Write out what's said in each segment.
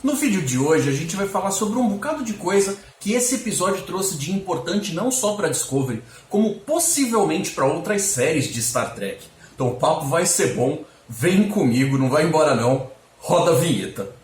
No vídeo de hoje a gente vai falar sobre um bocado de coisa que esse episódio trouxe de importante não só para Discovery, como possivelmente para outras séries de Star Trek. Então o papo vai ser bom, vem comigo, não vai embora não, roda a vinheta.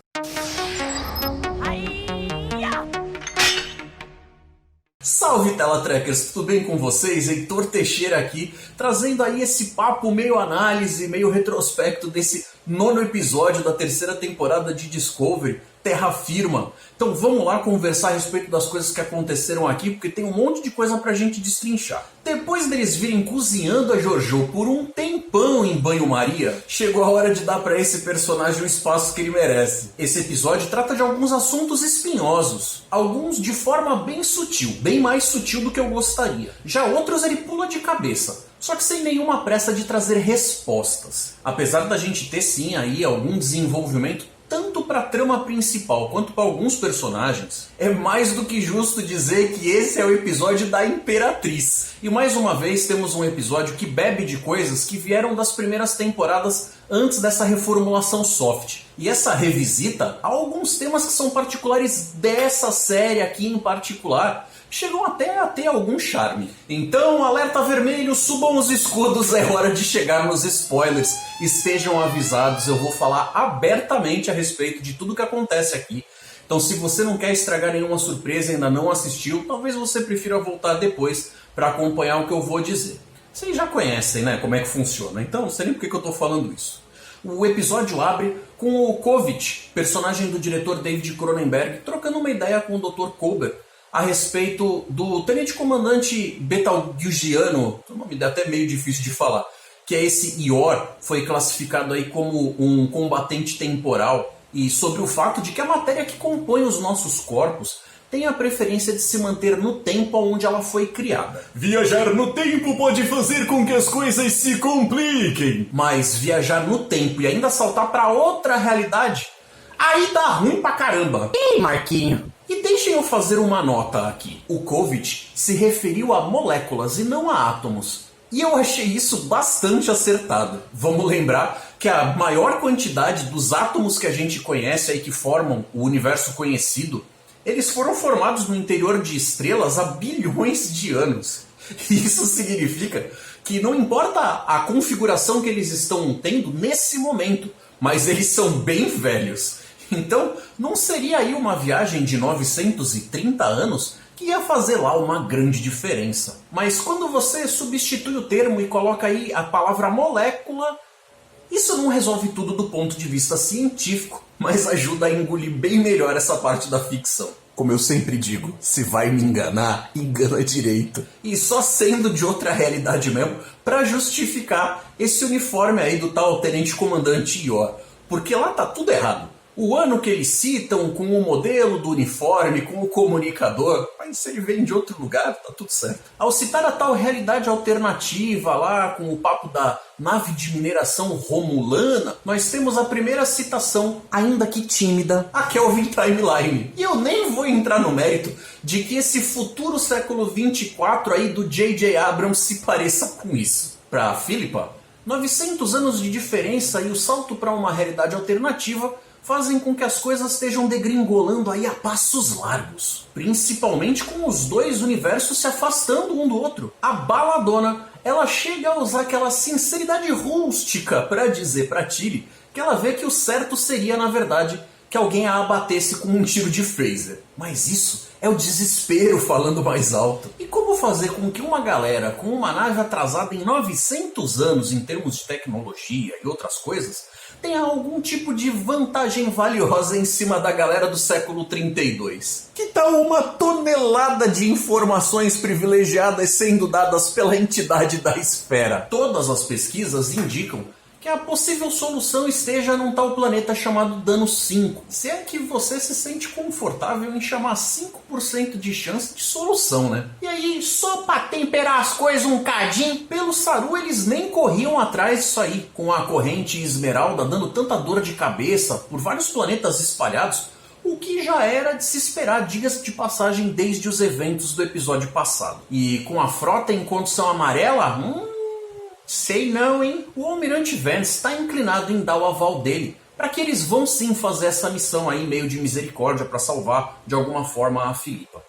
Salve Telatrekkers, tudo bem com vocês? Heitor Teixeira aqui, trazendo aí esse papo meio análise, meio retrospecto desse 9º episódio da 3ª temporada de Discovery, Terra Firma. Então vamos lá conversar a respeito das coisas que aconteceram aqui, porque tem um monte de coisa pra gente destrinchar. Depois deles virem cozinhando a Jojo por um tempão em banho-maria, chegou a hora de dar pra esse personagem o espaço que ele merece. Esse episódio trata de alguns assuntos espinhosos, alguns de forma bem sutil, bem mais sutil do que eu gostaria. Já outros ele pula de cabeça, só que sem nenhuma pressa de trazer respostas. Apesar da gente ter sim aí algum desenvolvimento tanto para a trama principal quanto para alguns personagens, é mais do que justo dizer que esse é o episódio da Imperatriz. E mais uma vez temos um episódio que bebe de coisas que vieram das primeiras temporadas antes dessa reformulação soft. E essa revisita a alguns temas que são particulares dessa série aqui em particular, chegam até a ter algum charme. Então, alerta vermelho, subam os escudos, é hora de chegar nos spoilers. Estejam avisados, eu vou falar abertamente a respeito de tudo que acontece aqui. Então, se você não quer estragar nenhuma surpresa e ainda não assistiu, talvez você prefira voltar depois para acompanhar o que eu vou dizer. Vocês já conhecem, né, como é que funciona, então não sei nem por que eu estou falando isso. O episódio abre com o Kovich, personagem do diretor David Cronenberg, trocando uma ideia com o Dr. Culber a respeito do tenente-comandante Betelgeuse, o nome é até meio difícil de falar, que é esse Ior, foi classificado aí como um combatente temporal, e sobre o fato de que a matéria que compõe os nossos corpos tem a preferência de se manter no tempo onde ela foi criada. Viajar no tempo pode fazer com que as coisas se compliquem. Mas viajar no tempo e ainda saltar para outra realidade, aí dá ruim pra caramba. Ih, Marquinho. E deixem eu fazer uma nota aqui. O Kovich se referiu a moléculas e não a átomos. E eu achei isso bastante acertado. Vamos lembrar que a maior quantidade dos átomos que a gente conhece aí que formam o universo conhecido, eles foram formados no interior de estrelas há bilhões de anos. E isso significa que não importa a configuração que eles estão tendo nesse momento, mas eles são bem velhos. Então, não seria aí uma viagem de 930 anos que ia fazer lá uma grande diferença. Mas quando você substitui o termo e coloca aí a palavra molécula, isso não resolve tudo do ponto de vista científico, mas ajuda a engolir bem melhor essa parte da ficção. Como eu sempre digo, se vai me enganar, engana direito. E só sendo de outra realidade mesmo, para justificar esse uniforme aí do tal tenente-comandante Ior. Porque lá tá tudo errado. O ano que eles citam, com o modelo do uniforme, com o comunicador, mas se ele vem de outro lugar, tá tudo certo. Ao citar a tal realidade alternativa lá, com o papo da nave de mineração romulana, nós temos a primeira citação, ainda que tímida, a Kelvin Timeline. E eu nem vou entrar no mérito de que esse futuro século 24 aí do J.J. Abrams se pareça com isso. Pra Philippa, 900 anos de diferença e o salto para uma realidade alternativa fazem com que as coisas estejam degringolando aí a passos largos. Principalmente com os dois universos se afastando um do outro. A baladona, ela chega a usar aquela sinceridade rústica para dizer para Tilly que ela vê que o certo seria, na verdade, que alguém a abatesse com um tiro de phaser. Mas isso é o desespero falando mais alto. E como fazer com que uma galera com uma nave atrasada em 900 anos em termos de tecnologia e outras coisas tenha algum tipo de vantagem valiosa em cima da galera do século 32? Que tal uma tonelada de informações privilegiadas sendo dadas pela entidade da esfera? Todas as pesquisas indicam que a possível solução esteja num tal planeta chamado Dano 5. Se é que você se sente confortável em chamar 5% de chance de solução, né? E aí, só pra temperar as coisas um cadinho, pelo Saru eles nem corriam atrás disso aí. Com a corrente Esmeralda dando tanta dor de cabeça por vários planetas espalhados, o que já era de se esperar, diga-se de passagem, desde os eventos do episódio passado. E com a frota em condição amarela, sei não, hein? O Almirante Vance está inclinado em dar o aval dele para que eles vão sim fazer essa missão aí meio de misericórdia para salvar de alguma forma a Philippa.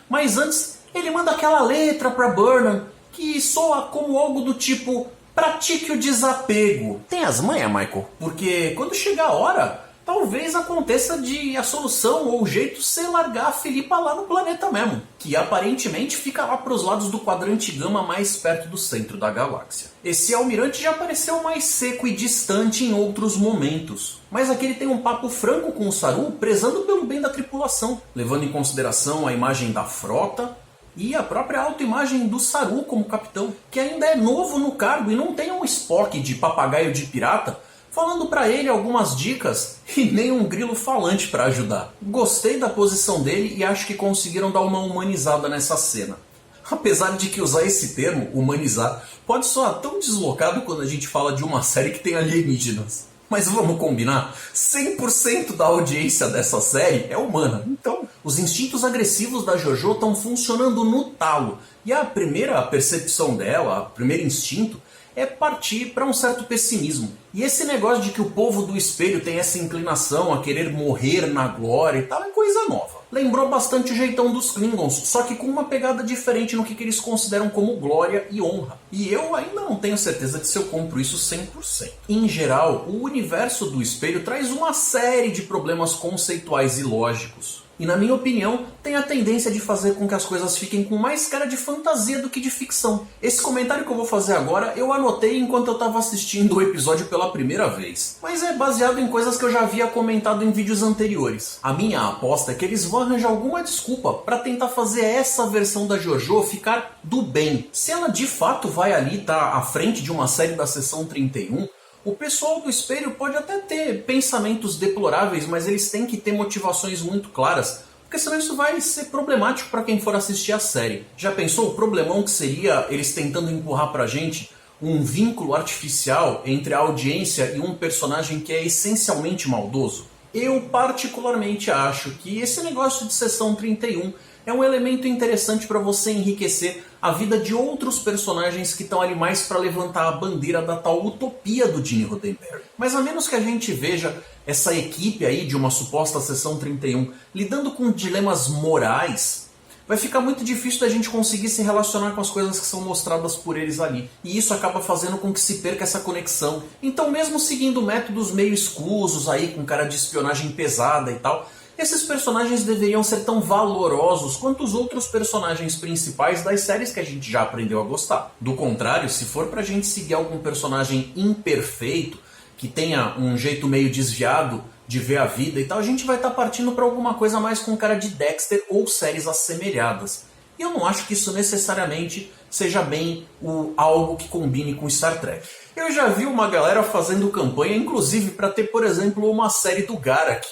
Mas antes, ele manda aquela letra para Burnham que soa como algo do tipo: pratique o desapego. Tem as manhas, Michael? Porque quando chegar a hora, talvez aconteça de a solução ou o jeito ser largar a Philippa lá no planeta mesmo, que aparentemente fica lá para os lados do quadrante gama mais perto do centro da galáxia. Esse almirante já pareceu mais seco e distante em outros momentos, mas aqui ele tem um papo franco com o Saru, prezando pelo bem da tripulação, levando em consideração a imagem da frota e a própria autoimagem do Saru como capitão, que ainda é novo no cargo e não tem um Spock de papagaio de pirata falando para ele algumas dicas e nem um grilo falante para ajudar. Gostei da posição dele e acho que conseguiram dar uma humanizada nessa cena. Apesar de que usar esse termo, humanizar, pode soar tão deslocado quando a gente fala de uma série que tem alienígenas. Mas vamos combinar, 100% da audiência dessa série é humana. Então, os instintos agressivos da JoJo estão funcionando no talo. E a primeira percepção dela, o primeiro instinto, é partir para um certo pessimismo. E esse negócio de que o povo do espelho tem essa inclinação a querer morrer na glória e tal é coisa nova. Lembrou bastante o jeitão dos Klingons, só que com uma pegada diferente no que eles consideram como glória e honra. E eu ainda não tenho certeza de se eu compro isso 100%. Em geral, o universo do espelho traz uma série de problemas conceituais e lógicos. E na minha opinião, tem a tendência de fazer com que as coisas fiquem com mais cara de fantasia do que de ficção. Esse comentário que eu vou fazer agora, eu anotei enquanto eu estava assistindo o episódio pela primeira vez. Mas é baseado em coisas que eu já havia comentado em vídeos anteriores. A minha aposta é que eles vão arranjar alguma desculpa para tentar fazer essa versão da JoJo ficar do bem. Se ela de fato vai ali estar à frente de uma série da Seção 31... o pessoal do espelho pode até ter pensamentos deploráveis, mas eles têm que ter motivações muito claras, porque senão isso vai ser problemático para quem for assistir a série. Já pensou o problemão que seria eles tentando empurrar pra gente um vínculo artificial entre a audiência e um personagem que é essencialmente maldoso? Eu particularmente acho que esse negócio de Seção 31 é um elemento interessante para você enriquecer a vida de outros personagens que estão ali mais para levantar a bandeira da tal utopia do Gene Roddenberry. Mas a menos que a gente veja essa equipe aí de uma suposta Seção 31 lidando com dilemas morais, vai ficar muito difícil da gente conseguir se relacionar com as coisas que são mostradas por eles ali. E isso acaba fazendo com que se perca essa conexão. Então, mesmo seguindo métodos meio escusos aí, com cara de espionagem pesada e tal, esses personagens deveriam ser tão valorosos quanto os outros personagens principais das séries que a gente já aprendeu a gostar. Do contrário, se for pra gente seguir algum personagem imperfeito, que tenha um jeito meio desviado de ver a vida e tal, a gente vai estar partindo para alguma coisa mais com cara de Dexter ou séries assemelhadas. E eu não acho que isso necessariamente seja bem algo que combine com Star Trek. Eu já vi uma galera fazendo campanha, inclusive para ter, por exemplo, uma série do Garak.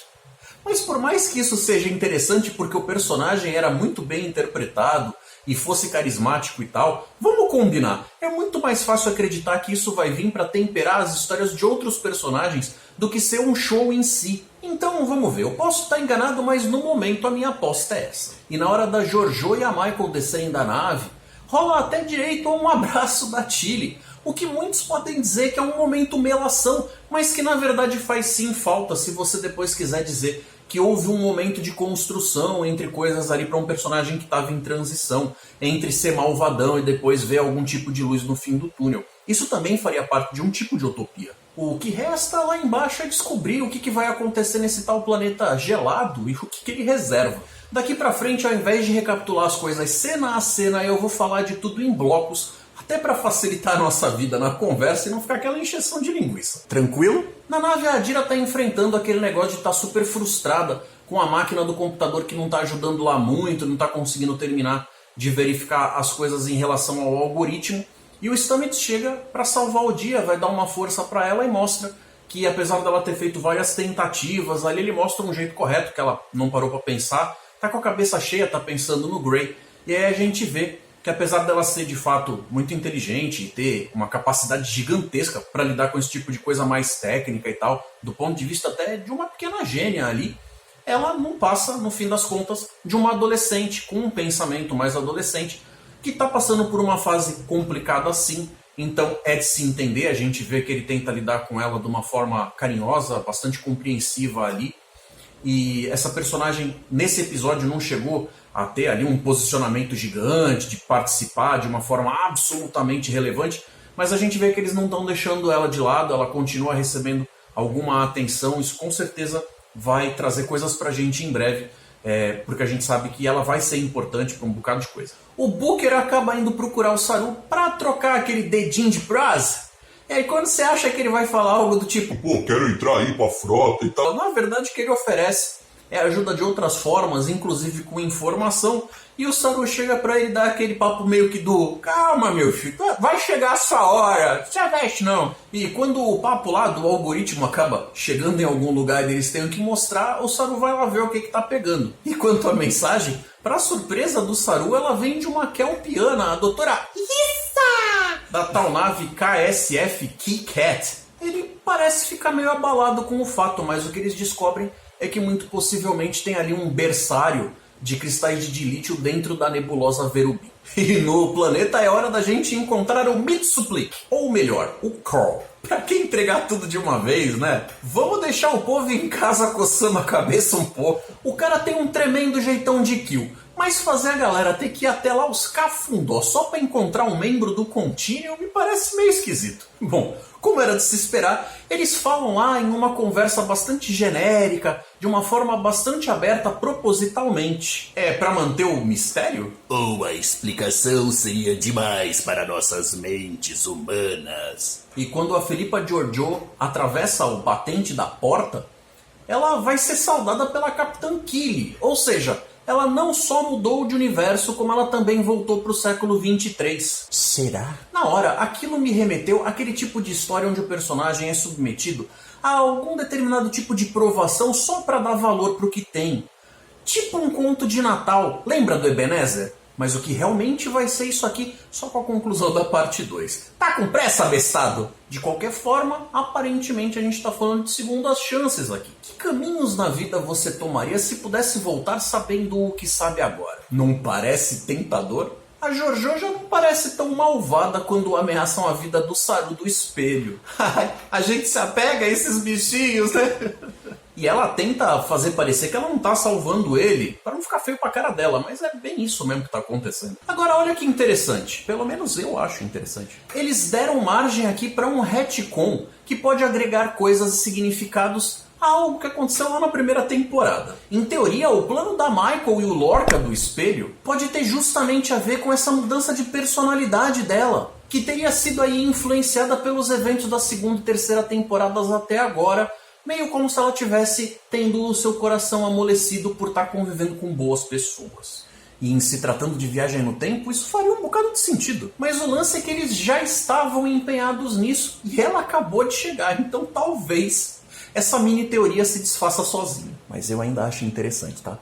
Mas por mais que isso seja interessante porque o personagem era muito bem interpretado e fosse carismático e tal, vamos combinar, é muito mais fácil acreditar que isso vai vir para temperar as histórias de outros personagens do que ser um show em si. Então vamos ver, eu posso estar enganado, mas no momento a minha aposta é essa. E na hora da JoJo e a Michael descerem da nave, rola até direito a um abraço da Tilly, o que muitos podem dizer que é um momento melação, mas que na verdade faz sim falta se você depois quiser dizer que houve um momento de construção entre coisas ali para um personagem que estava em transição, entre ser malvadão e depois ver algum tipo de luz no fim do túnel. Isso também faria parte de um tipo de utopia. O que resta lá embaixo é descobrir o que vai acontecer nesse tal planeta gelado e o que ele reserva. Daqui pra frente, ao invés de recapitular as coisas cena a cena, eu vou falar de tudo em blocos, até para facilitar a nossa vida na conversa e não ficar aquela encheção de linguiça. Tranquilo? Na nave, a Adira tá enfrentando aquele negócio de estar super frustrada com a máquina do computador que não tá ajudando lá muito, não tá conseguindo terminar de verificar as coisas em relação ao algoritmo. E o Stamets chega para salvar o dia, vai dar uma força para ela e mostra que, apesar dela ter feito várias tentativas, ali ele mostra um jeito correto, que ela não parou para pensar, tá com a cabeça cheia, tá pensando no Grey. E aí a gente vê que, apesar dela ser de fato muito inteligente e ter uma capacidade gigantesca para lidar com esse tipo de coisa mais técnica e tal, do ponto de vista até de uma pequena gênia ali, ela não passa, no fim das contas, de uma adolescente com um pensamento mais adolescente, que está passando por uma fase complicada assim Então é de se entender, a gente vê que ele tenta lidar com ela de uma forma carinhosa, bastante compreensiva ali. E essa personagem, nesse episódio, não chegou a ter ali um posicionamento gigante, de participar de uma forma absolutamente relevante, mas a gente vê que eles não estão deixando ela de lado, ela continua recebendo alguma atenção, isso com certeza vai trazer coisas pra gente em breve, porque a gente sabe que ela vai ser importante pra um bocado de coisa. O Booker acaba indo procurar o Saru pra trocar aquele dedinho de prosa. E aí quando você acha que ele vai falar algo do tipo, Pô, quero entrar aí pra frota e tal. na verdade o que ele oferece é ajuda de outras formas, inclusive com informação, e o Saru chega pra ele dar aquele papo meio que do calma meu filho, vai chegar a sua hora, se aveste não. E quando o papo lá do algoritmo acaba chegando em algum lugar e eles têm que mostrar, o Saru vai lá ver o que tá pegando. E quanto à mensagem, pra surpresa do Saru, ela vem de uma Kelpiana, a doutora Issa, da tal nave KSF Key-Cat. Ele parece ficar meio abalado com o fato, mas o que eles descobrem é que muito possivelmente tem ali um berçário de cristais de lítio dentro da nebulosa Verubim. E no planeta é hora da gente encontrar o Mitsuplik, ou melhor, o Carl. Pra que entregar tudo de uma vez, né? Vamos deixar o povo em casa coçando a cabeça um pouco. O cara tem um tremendo jeitão de kill, mas fazer a galera ter que ir até lá os cafundó só pra encontrar um membro do Continuum me parece meio esquisito. Bom, como era de se esperar, eles falam lá em uma conversa bastante genérica, de uma forma bastante aberta propositalmente. É pra manter o mistério? Ou a explicação seria demais para nossas mentes humanas. E quando a Felipa Giorgio atravessa o batente da porta, ela vai ser saudada pela Capitã Killy, ou seja, ela não só mudou de universo, como ela também voltou para o século 23. Será? Na hora, aquilo me remeteu àquele tipo de história onde o personagem é submetido a algum determinado tipo de provação só para dar valor pro que tem. Tipo um conto de Natal, lembra do Ebenezer? Mas o que realmente vai ser isso aqui, só com a conclusão da parte 2. Tá com pressa, bestado? De qualquer forma, aparentemente a gente tá falando de segundas chances aqui. Que caminhos na vida você tomaria se pudesse voltar sabendo o que sabe agora? Não parece tentador? A Jojo já não parece tão malvada quando ameaçam a vida do Saru do espelho. A gente se apega a esses bichinhos, né? E ela tenta fazer parecer que ela não tá salvando ele, para não ficar feio pra cara dela, mas é bem isso mesmo que tá acontecendo. Agora olha que interessante, pelo menos eu acho interessante. Eles deram margem aqui para um retcon que pode agregar coisas e significados a algo que aconteceu lá na primeira temporada. Em teoria, o plano da Michael e o Lorca do espelho pode ter justamente a ver com essa mudança de personalidade dela, que teria sido aí influenciada pelos eventos da segunda e terceira temporadas até agora, meio como se ela tivesse tendo o seu coração amolecido por estar convivendo com boas pessoas. E em se tratando de viagem no tempo, isso faria um bocado de sentido. Mas o lance é que eles já estavam empenhados nisso e ela acabou de chegar, então talvez essa mini teoria se desfaça sozinha. Mas eu ainda acho interessante, tá?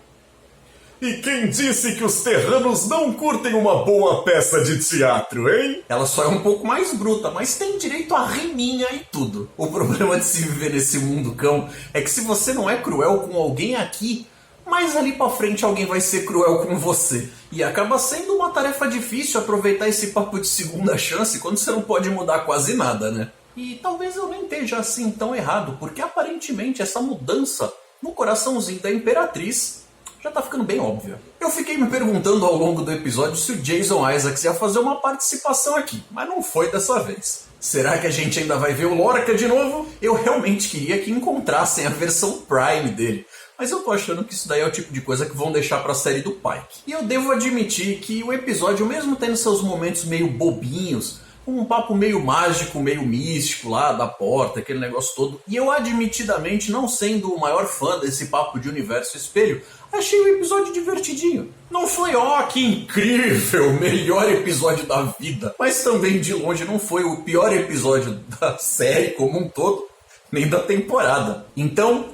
E quem disse que os terranos não curtem uma boa peça de teatro, hein? Ela só é um pouco mais bruta, mas tem direito a riminha e tudo. O problema de se viver nesse mundo cão é que se você não é cruel com alguém aqui, mais ali pra frente alguém vai ser cruel com você. E acaba sendo uma tarefa difícil aproveitar esse papo de segunda chance quando você não pode mudar quase nada, né? E talvez eu nem esteja assim tão errado, porque aparentemente essa mudança no coraçãozinho da Imperatriz já tá ficando bem óbvia. Eu fiquei me perguntando ao longo do episódio se o Jason Isaacs ia fazer uma participação aqui, mas não foi dessa vez. Será que a gente ainda vai ver o Lorca de novo? Eu realmente queria que encontrassem a versão Prime dele, mas eu tô achando que isso daí é o tipo de coisa que vão deixar pra série do Pike. E eu devo admitir que o episódio, mesmo tendo seus momentos meio bobinhos, um papo meio mágico, meio místico lá da porta, aquele negócio todo, e eu admitidamente, não sendo o maior fã desse papo de universo espelho, achei o episódio divertidinho. Não foi, que incrível, melhor episódio da vida, mas também de longe não foi o pior episódio da série como um todo, nem da temporada. Então,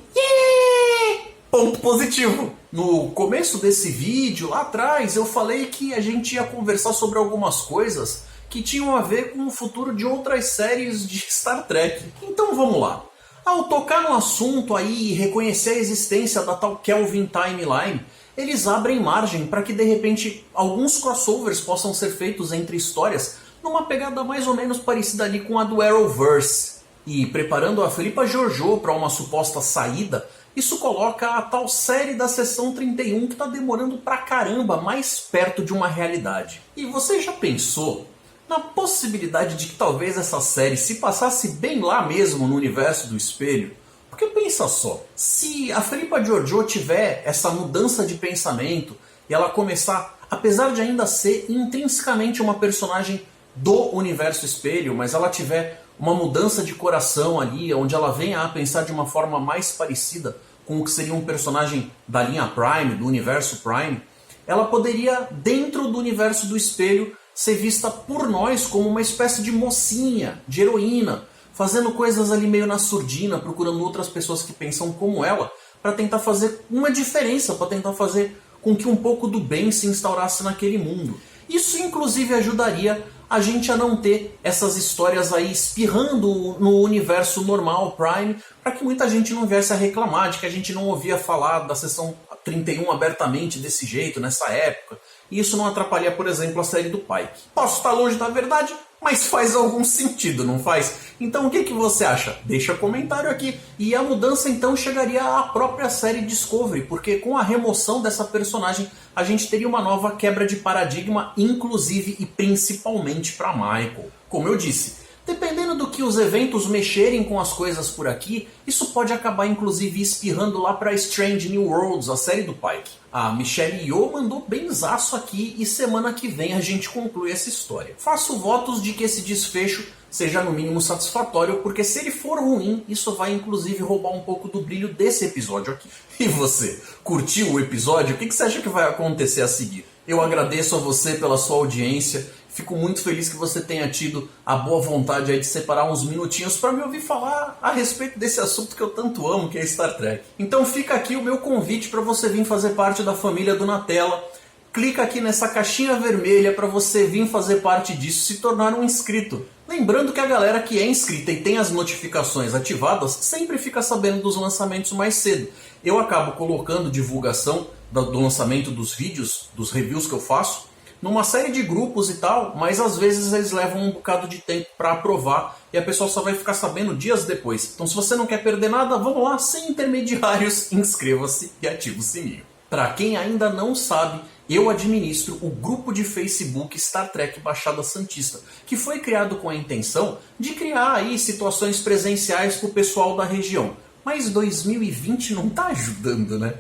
ponto positivo. No começo desse vídeo, lá atrás, eu falei que a gente ia conversar sobre algumas coisas que tinham a ver com o futuro de outras séries de Star Trek. Então vamos lá. Ao tocar no assunto aí e reconhecer a existência da tal Kelvin Timeline, eles abrem margem para que de repente alguns crossovers possam ser feitos entre histórias numa pegada mais ou menos parecida ali com a do Arrowverse. E preparando a Philippa Georgiou para uma suposta saída, isso coloca a tal série da Seção 31 que está demorando pra caramba mais perto de uma realidade. E você já pensou na possibilidade de que talvez essa série se passasse bem lá mesmo no universo do espelho? Porque pensa só, se a Philippa Georgiou tiver essa mudança de pensamento e ela começar, apesar de ainda ser intrinsecamente uma personagem do universo espelho, mas ela tiver uma mudança de coração ali, onde ela venha a pensar de uma forma mais parecida com o que seria um personagem da linha Prime, do universo Prime, ela poderia, dentro do universo do espelho, ser vista por nós como uma espécie de mocinha, de heroína, fazendo coisas ali meio na surdina, procurando outras pessoas que pensam como ela, para tentar fazer uma diferença, para tentar fazer com que um pouco do bem se instaurasse naquele mundo. Isso inclusive ajudaria a gente a não ter essas histórias aí espirrando no universo normal Prime, para que muita gente não viesse a reclamar de que a gente não ouvia falar da Seção 31 abertamente desse jeito, nessa época. E isso não atrapalha, por exemplo, a série do Pike. Posso estar longe da verdade, mas faz algum sentido, não faz? Então o que você acha? Deixa comentário aqui. E a mudança então chegaria à própria série Discovery, porque com a remoção dessa personagem a gente teria uma nova quebra de paradigma, inclusive e principalmente para Michael. Como eu disse, dependendo do que os eventos mexerem com as coisas por aqui, isso pode acabar inclusive espirrando lá para Strange New Worlds, a série do Pike. A Michelle Yeoh mandou benzaço aqui e semana que vem a gente conclui essa história. Faço votos de que esse desfecho seja no mínimo satisfatório, porque se ele for ruim, isso vai inclusive roubar um pouco do brilho desse episódio aqui. E você, curtiu o episódio? O que você acha que vai acontecer a seguir? Eu agradeço a você pela sua audiência. Fico muito feliz que você tenha tido a boa vontade aí de separar uns minutinhos para me ouvir falar a respeito desse assunto que eu tanto amo, que é Star Trek. Então fica aqui o meu convite para você vir fazer parte da família do Natela. Clica aqui nessa caixinha vermelha para você vir fazer parte disso, se tornar um inscrito. Lembrando que a galera que é inscrita e tem as notificações ativadas sempre fica sabendo dos lançamentos mais cedo. Eu acabo colocando divulgação do lançamento dos vídeos, dos reviews que eu faço, numa série de grupos e tal, mas às vezes eles levam um bocado de tempo para aprovar e a pessoa só vai ficar sabendo dias depois. Então se você não quer perder nada, vamos lá, sem intermediários, inscreva-se e ative o sininho. Para quem ainda não sabe, eu administro o grupo de Facebook Star Trek Baixada Santista, que foi criado com a intenção de criar aí situações presenciais para o pessoal da região. Mas 2020 não tá ajudando, né?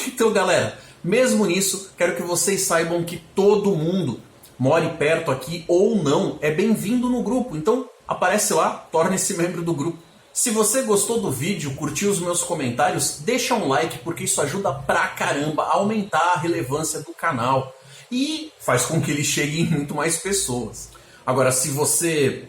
Então galera, mesmo nisso, quero que vocês saibam que todo mundo, more perto aqui ou não, é bem-vindo no grupo. Então aparece lá, torne-se membro do grupo. Se você gostou do vídeo, curtiu os meus comentários, deixa um like, porque isso ajuda pra caramba a aumentar a relevância do canal e faz com que ele chegue em muito mais pessoas. Agora, se você,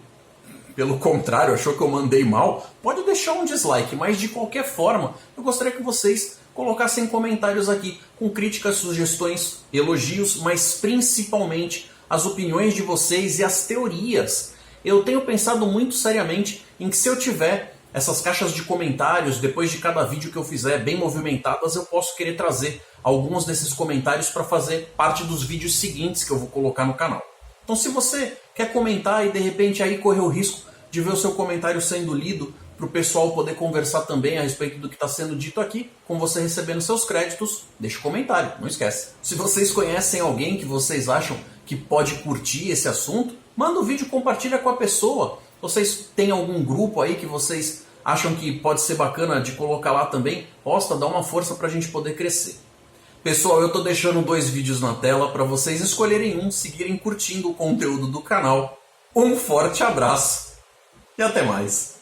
pelo contrário, achou que eu mandei mal, pode deixar um dislike, mas de qualquer forma, eu gostaria que vocês colocassem comentários aqui com críticas, sugestões, elogios, mas principalmente as opiniões de vocês e as teorias. Eu tenho pensado muito seriamente em que se eu tiver essas caixas de comentários, depois de cada vídeo que eu fizer bem movimentadas, eu posso querer trazer alguns desses comentários para fazer parte dos vídeos seguintes que eu vou colocar no canal. Então se você quer comentar e de repente aí correr o risco de ver o seu comentário sendo lido, para o pessoal poder conversar também a respeito do que está sendo dito aqui, com você recebendo seus créditos, deixa um comentário, não esquece. Se vocês conhecem alguém que vocês acham que pode curtir esse assunto, manda o vídeo, compartilha com a pessoa. Vocês têm algum grupo aí que vocês acham que pode ser bacana de colocar lá também? Posta, dá uma força para a gente poder crescer. Pessoal, eu estou deixando 2 vídeos na tela para vocês escolherem um, seguirem curtindo o conteúdo do canal. Um forte abraço e até mais.